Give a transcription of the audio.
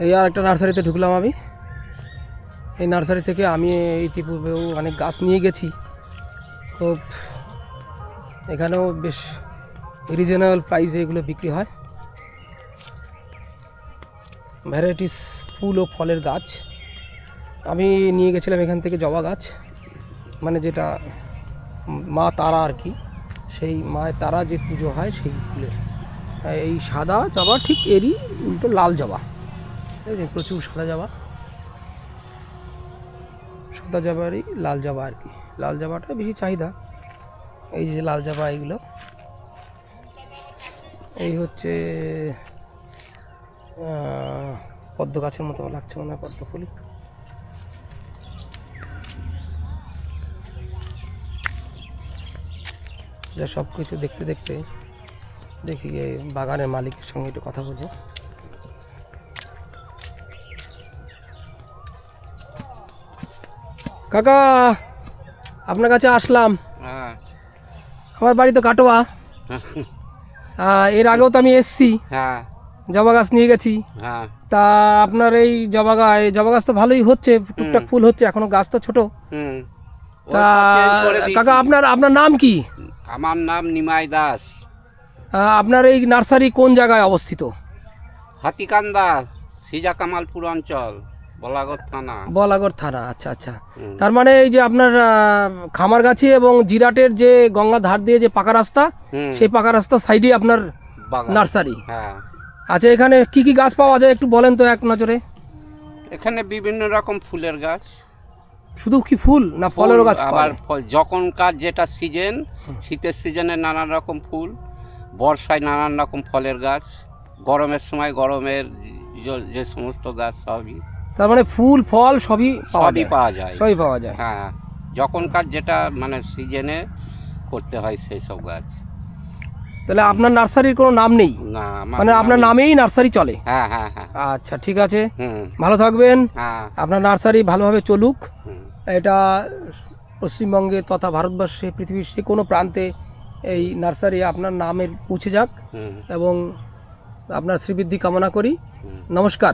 এই আর একটা নার্সারিতে ঢুকলাম আমি। এই নার্সারি থেকে আমি ইতিপূর্বেও অনেক গাছ নিয়ে গেছি, খুব এখানেও বেশ রিজনেবল প্রাইসে এগুলো বিক্রি হয়। ভ্যারাইটিস ফুল ও ফলের গাছ আমি নিয়ে গেছিলাম এখান থেকে। জবা গাছ মানে যেটা মা তারা আর কি, সেই মায়ের তারা যে পুজো হয় সেই ফুলের। এই সাদা জবা ঠিক এরই উল্টো লাল জবা, প্রচুর সাদা জবা, সাদা জবারই লাল জবা আর কি। লাল জবাটা বেশি চাহিদা। এই যে লাল জবা, এইগুলো এই হচ্ছে পদ্ম গাছের মতো লাগছে মনে হয়, পদ্ম ফুল। যা সব কিছু দেখতে দেখতে দেখি এই বাগানের মালিকের সঙ্গে একটু কথা বলবো। কাকা, আপনার কাছে আসলাম। আমার বাড়ি তো কাটোয়া। এর আগেও তো আমি এসছি, জবা গাছ নিয়ে গেছি। তা আপনার এই জবা গাছ তো ভালোই হচ্ছে, টুকটাক ফুল হচ্ছে, এখনো গাছ তো ছোট। তা কাকা আপনার নাম কি? আমার নাম নিমাই দাস। আপনার এই নার্সারি কোন জায়গায় অবস্থিত? হাতিকান্দা, সিজা কামালপুর অঞ্চল, বলাগড় থানা। আচ্ছা আচ্ছা। তার মানে এই যে আপনার খামারগাছি এবং জিরাটের যে গঙ্গা ধার দিয়ে যে পাকা রাস্তা, সেই পাকা রাস্তার সাইডে আপনার নার্সারি। আচ্ছা, এখানে কি কি গাছ পাওয়া যায় একটু বলেন তো এক নজরে। এখানে বিভিন্ন রকম ফুলের গাছ। শুধু কি ফুল না ফলেরও গাছ? আবার যখনকার যেটা সিজন, শীতের সিজনে নানান রকম ফুল, বর্ষায় নানান রকম ফলের গাছ, গরমের সময় গরমের যে সমস্ত গাছ সবই। তার মানে ফুল ফল সবই পাওয়া যায়। হ্যাঁ, যখনকার যেটা মানে সিজনে করতে হয় সেই সব গাছ। তাহলে আপনার নার্সারির কোনো নাম নেই? না, মানে আপনার নামেই নার্সারি চলে? হ্যাঁ হ্যাঁ হ্যাঁ। আচ্ছা, ঠিক আছে, ভালো থাকবেন। আপনার নার্সারি ভালোভাবে চলুক। এটা পশ্চিমবঙ্গে তথা ভারতবর্ষে, পৃথিবীর যে কোনো প্রান্তে এই নার্সারি আপনার নামের পৌঁছে যাক এবং আপনার শ্রীবৃদ্ধি কামনা করি। নমস্কার।